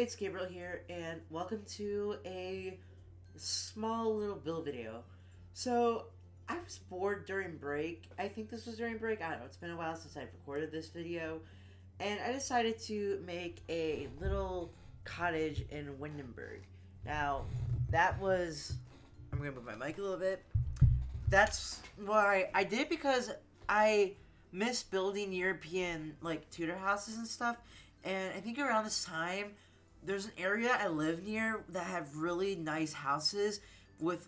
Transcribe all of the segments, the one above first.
it's Gabriel here, and welcome to a small little build video. So, I was bored during break. I think this was during break. I don't know. It's been a while since I've recorded this video. And I decided to make a little cottage in Windenburg. Now, that was. I'm going to move my mic a little bit. That's why I did it because I miss building European, like, Tudor houses and stuff. And I think around this time, there's an area I live near that have really nice houses with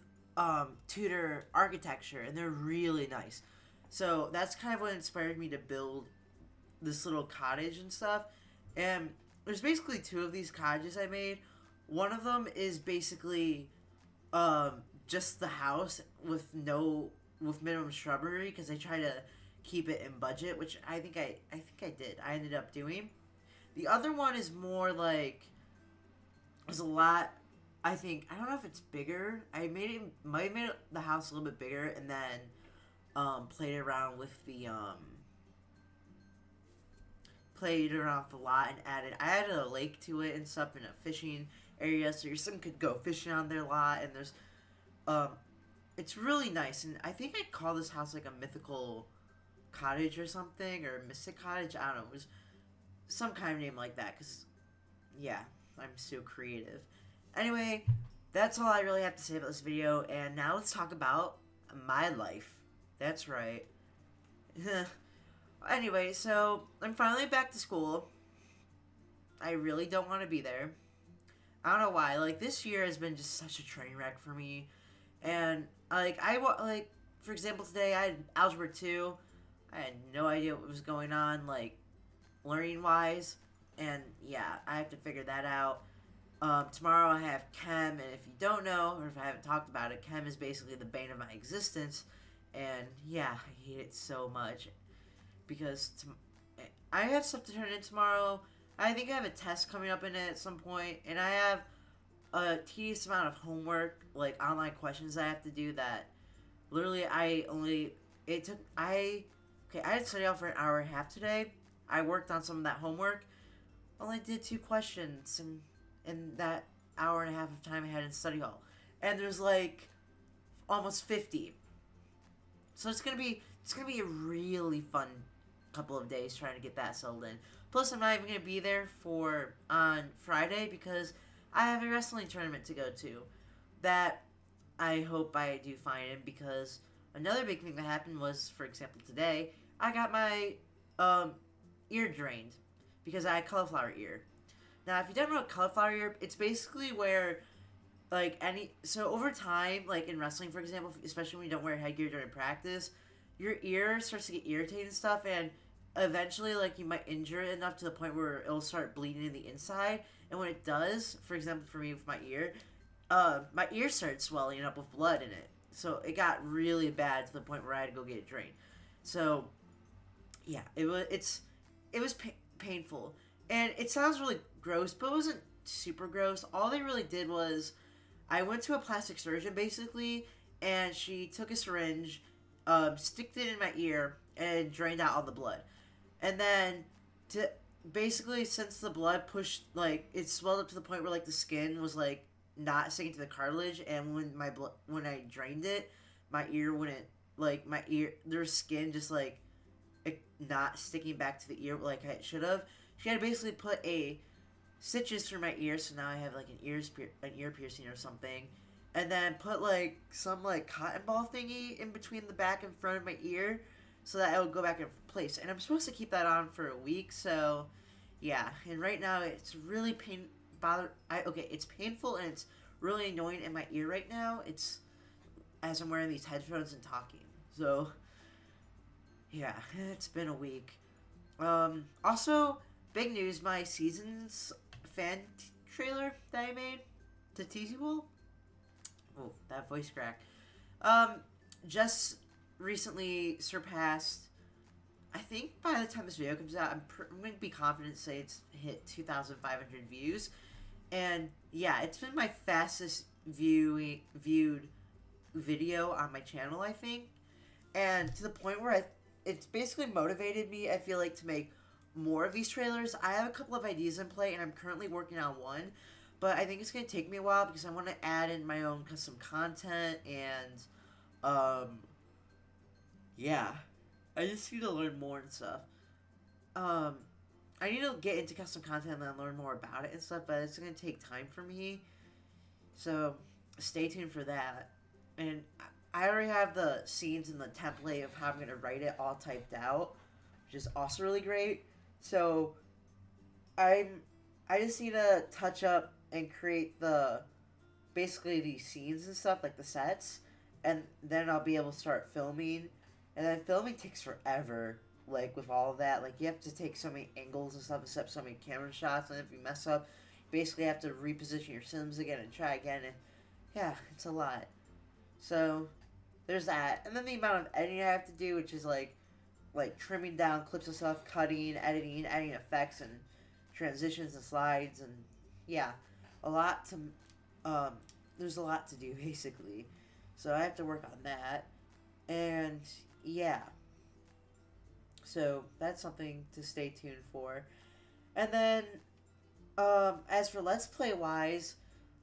Tudor architecture, and they're really nice. So that's kind of what inspired me to build this little cottage and stuff. And there's basically two of these cottages I made. One of them is basically just the house with minimum shrubbery because I try to keep it in budget, which I think I did. I ended up doing. The other one is more like there's a lot. I don't know if it's bigger. Might have made the house a little bit bigger and then played around with the lot and I added a lake to it and stuff and a fishing area so your son could go fishing on their lot, and there's it's really nice, and I think I'd call this house like a mythical cottage or something, or a mystic cottage. I don't know. It was some kind of name like that because, yeah, I'm so creative. Anyway, that's all I really have to say about this video, and now let's talk about my life. That's right. Anyway, so I'm finally back to school. I really don't want to be there. I don't know why. Like, this year has been just such a train wreck for me. And, for example, today I had Algebra 2. I had no idea what was going on, like, learning-wise. And, yeah, I have to figure that out. Tomorrow I have Chem, and if you don't know, or if I haven't talked about it, Chem is basically the bane of my existence. And, yeah, I hate it so much. Because I have stuff to turn in tomorrow. I think I have a test coming up in it at some point, and I have a tedious amount of homework, like online questions I have to do that literally I had to study out for an hour and a half today. I worked on some of that homework, only did 2 questions in that hour and a half of time I had in study hall, and there's like almost 50. So it's gonna be a really fun couple of days trying to get that settled in. Plus, I'm not even going to be there on Friday because I have a wrestling tournament to go to that I hope I do fine in, because another big thing that happened was, for example, today, I got my ear drained because I had cauliflower ear. Now, if you don't know what cauliflower ear, it's basically where, so over time, like in wrestling, for example, especially when you don't wear headgear during practice, your ear starts to get irritated and stuff, and eventually, like, you might injure it enough to the point where it'll start bleeding in the inside. And when it does, for example, for me with my ear started swelling up with blood in it. So it got really bad to the point where I had to go get it drained. So, yeah, it was painful. And it sounds really gross, but it wasn't super gross. All they really did was, I went to a plastic surgeon, basically, and she took a syringe, sticked it in my ear, and drained out all the blood. And then, basically, since the blood pushed, like, it swelled up to the point where, like, the skin was, like, not sticking to the cartilage, and when I drained it, my ear wouldn't, like, there's skin just, like, not sticking back to the ear like I should have. She had to basically put stitches through my ear, so now I have, like, an ear piercing or something. And then put, like, some, like, cotton ball thingy in between the back and front of my ear so that it would go back in place. And I'm supposed to keep that on for a week, so, yeah. And right now, it's really it's painful and it's really annoying in my ear right now. It's as I'm wearing these headphones and talking. So, yeah, it's been a week. Also, big news, my season's fan trailer that I made to Teasy Bowl. Oh, that voice crack. Just recently surpassed, I think by the time this video comes out, I'm going to be confident to say it's hit 2,500 views. And, yeah, it's been my fastest viewed video on my channel, I think. And to the point where it's basically motivated me, I feel like, to make more of these trailers. I have a couple of ideas in play, and I'm currently working on one. But I think it's going to take me a while because I want to add in my own custom content and, um, yeah. I just need to learn more and stuff. Um, I need to get into custom content and then learn more about it and stuff, but it's going to take time for me. So, stay tuned for that. And I already have the scenes and the template of how I'm going to write it all typed out, which is also really great. So, I'm I just need to touch up and create the basically these scenes and stuff like the sets, and then I'll be able to start filming. And then filming takes forever. Like with all of that, like you have to take so many angles and stuff, set so many camera shots, and if you mess up, you basically have to reposition your sims again and try again. And yeah, it's a lot. So there's that, and then the amount of editing I have to do, which is like trimming down clips and stuff, cutting, editing, adding effects and transitions and slides, and yeah, a lot to there's a lot to do basically. So I have to work on that, and yeah. So that's something to stay tuned for. And then as for Let's Play wise,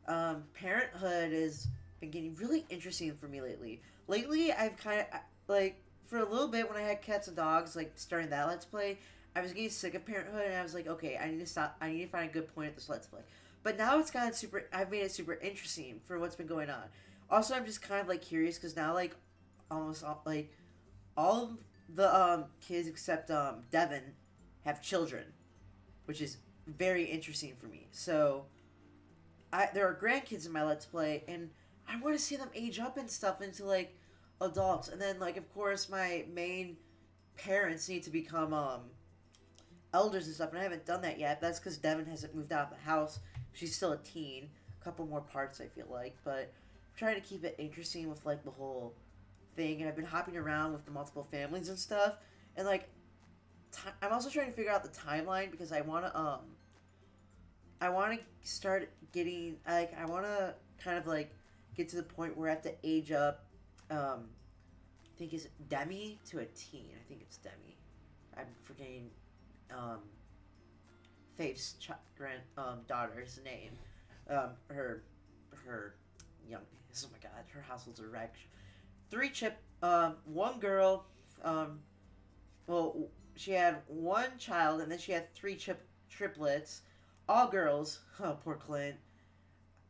Parenthood has been getting really interesting for me lately. Lately, I've kind of, like, for a little bit when I had cats and dogs, like, starting that Let's Play, I was getting sick of Parenthood, and I was like, okay, I need to stop, I need to find a good point at this Let's Play. But now it's gotten super, I've made it super interesting for what's been going on. Also, I'm just kind of, like, curious, because now, like, almost, like, all of the kids except Devin have children, which is very interesting for me. So there are grandkids in my Let's Play, and I want to see them age up and stuff into like adults. And then like of course my main parents need to become elders and stuff, and I haven't done that yet. That's because Devin hasn't moved out of the house. She's still a teen. A couple more parts I feel like, but I'm trying to keep it interesting with like the whole thing, and I've been hopping around with the multiple families and stuff, and like I'm also trying to figure out the timeline because I want to start getting like I want to kind of like get to the point where I have to age up I think it's Demi to a teen. I think it's Demi. I'm forgetting Faith's daughter's name. Her young, oh my god, her household's a wreck. 1 girl, well, she had 1 child, and then she had 3 triplets, all girls. Oh, poor Clint.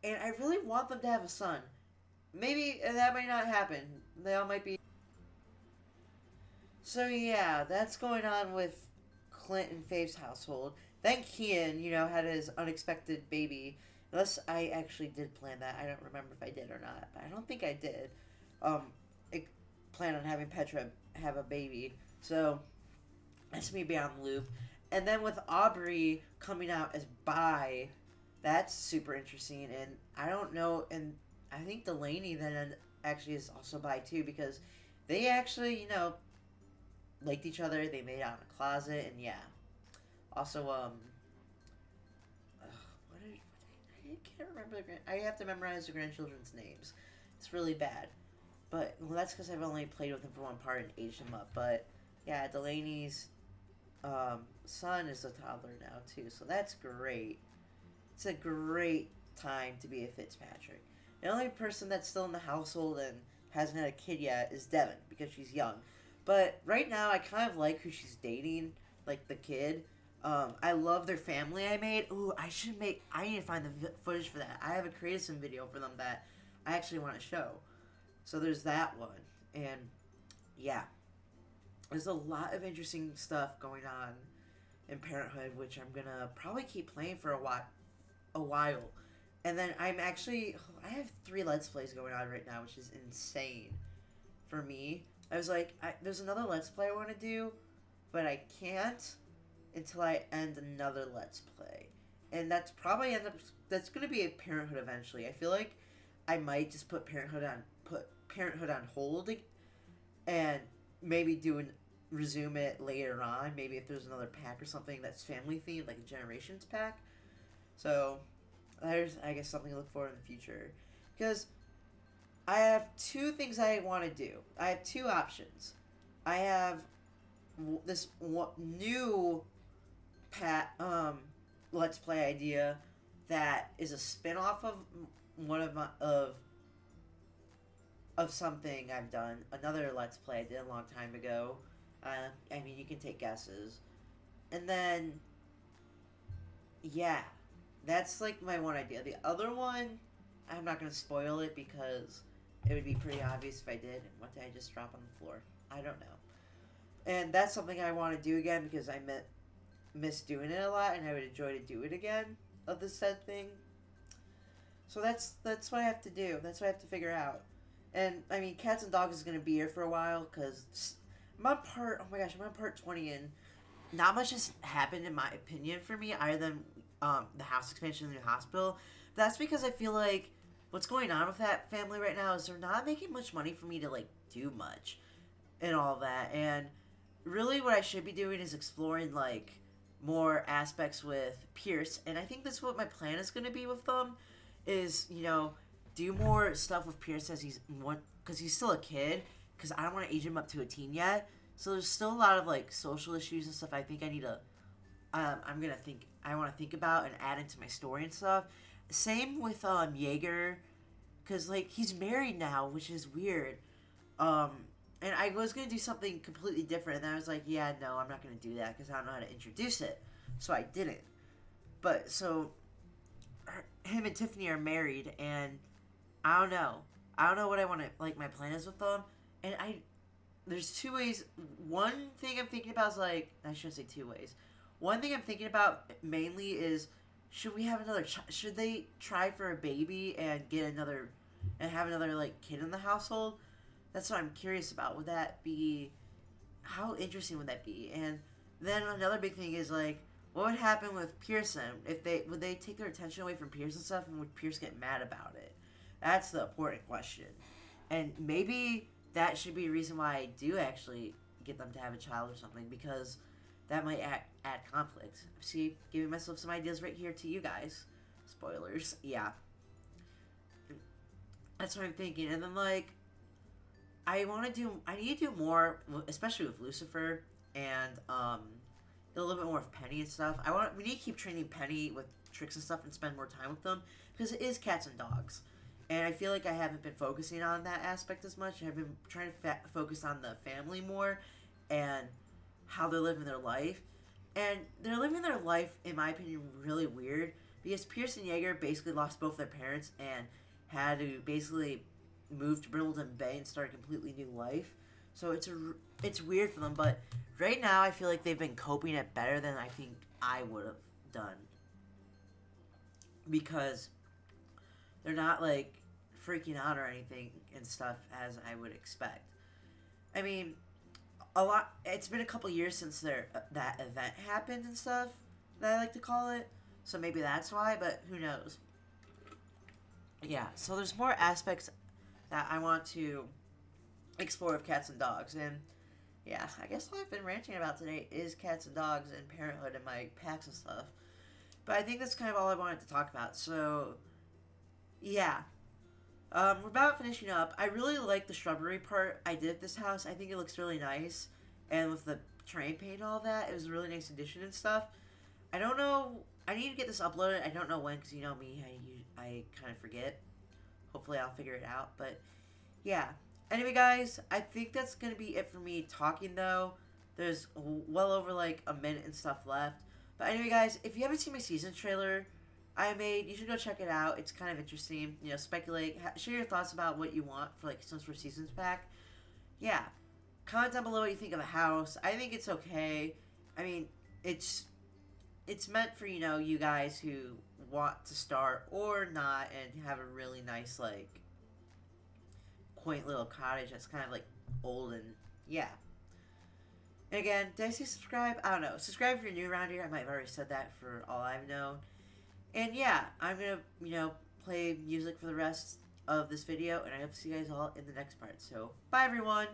And I really want them to have a son. Maybe that might not happen. They all might be. So yeah, that's going on with Clint and Faith's household. Then Kian, had his unexpected baby. Unless I actually did plan that. I don't remember if I did or not, but I don't think I did. I plan on having Petra have a baby, so that's me being on the loop. And then with Aubrey coming out as bi, that's super interesting. And I don't know, and I think Delaney then actually is also bi too, because they actually, liked each other. They made out in a closet, and yeah. Also, I can't remember I have to memorize the grandchildren's names. It's really bad. But, well, that's because I've only played with him for 1 part and aged him up. But, yeah, Delaney's son is a toddler now, too. So that's great. It's a great time to be a Fitzpatrick. The only person that's still in the household and hasn't had a kid yet is Devin, because she's young. But right now, I kind of like who she's dating, like the kid. I love their family I made. Ooh, I need to find the footage for that. I have a creative sim video for them that I actually want to show. So there's that one. And yeah, there's a lot of interesting stuff going on in Parenthood, which I'm going to probably keep playing for a while. And then I have 3 Let's Plays going on right now, which is insane for me. I was like, there's another Let's Play I want to do, but I can't until I end another Let's Play. And that's probably that's going to be a Parenthood eventually. I feel like I might just put Parenthood on hold and maybe resume it later on. Maybe if there's another pack or something that's family themed, like a Generations pack. So there's, I guess, something to look for in the future. Because I have 2 things I want to do. I have 2 options. I have this new let's play idea that is a spin-off of one of my of something I've done. Another let's play I did a long time ago. I mean, you can take guesses. And then, yeah, that's like my one idea. The other one, I'm not gonna spoil it because it would be pretty obvious if I did. What did I just drop on the floor? I don't know. And that's something I want to do again because I miss doing it a lot, and I would enjoy to do it again of the said thing. So that's what I have to do. That's what I have to figure out. And I mean, cats and dogs is gonna be here for a while because I'm on part. Oh my gosh, I'm on part 20, and not much has happened in my opinion for me other than the house expansion in the new hospital. That's because I feel like what's going on with that family right now is they're not making much money for me to like do much and all that. And really, what I should be doing is exploring like more aspects with Pierce, and I think that's what my plan is going to be with them. Is do more stuff with Pierce as because he's still a kid. Because I don't want to age him up to a teen yet. So there's still a lot of like social issues and stuff. I think I need to. I want to think about and add into my story and stuff. Same with Jaeger, because like he's married now, which is weird. And I was gonna do something completely different, and then I was like, yeah, no, I'm not gonna do that because I don't know how to introduce it. So I didn't. But so him and Tiffany are married, and I don't know. I don't know what I want to like. My plan is with them, and there's two ways. One thing I'm thinking about is like I shouldn't say two ways. One thing I'm thinking about mainly is should we have another? Should they try for a baby and have another like kid in the household? That's what I'm curious about. Would that be how interesting would that be? And then another big thing is like what would happen with Pearson if would they take their attention away from Pierce and stuff, and would Pierce get mad about it? That's the important question. And maybe that should be a reason why I do actually get them to have a child or something, because that might add conflict. See, giving myself some ideas right here to you guys. Spoilers. Yeah. That's what I'm thinking. And then, like, I need to do more, especially with Lucifer, and, a little bit more of Penny and stuff. We need to keep training Penny with tricks and stuff and spend more time with them, because it is cats and dogs. And I feel like I haven't been focusing on that aspect as much. I've been trying to focus on the family more and how they're living their life. And they're living their life, in my opinion, really weird. Because Pierce and Jaeger basically lost both their parents and had to basically move to Brindleton Bay and start a completely new life. So it's weird for them. But right now, I feel like they've been coping it better than I think I would have done. Because they're not, like, freaking out or anything and stuff as I would expect. I mean, it's been a couple years since that event happened and stuff, that I like to call it. So maybe that's why, but who knows. Yeah, so there's more aspects that I want to explore with cats and dogs. And yeah, I guess all I've been ranting about today is cats and dogs and parenthood and my packs and stuff. But I think that's kind of all I wanted to talk about. So yeah. We're about finishing up. I really like the shrubbery part I did at this house. I think it looks really nice. And with the terrain paint and all that, it was a really nice addition and stuff. I don't know. I need to get this uploaded. I don't know when, because you know me, I kind of forget. Hopefully I'll figure it out. But yeah. Anyway, guys, I think that's going to be it for me talking, though. There's well over like a minute and stuff left. But anyway, guys, if you haven't seen my season trailer I made, you should go check it out. It's kind of interesting. Speculate. Share your thoughts about what you want for like Sims 4 Seasons pack. Yeah. Comment down below what you think of the house. I think it's okay. I mean, it's meant for, you guys who want to start or not and have a really nice, like, quaint little cottage that's kind of, like, old and, yeah. And again, did I say subscribe? I don't know. Subscribe if you're new around here. I might have already said that for all I've known. And yeah, I'm going to, play music for the rest of this video, and I hope to see you guys all in the next part. So, bye everyone!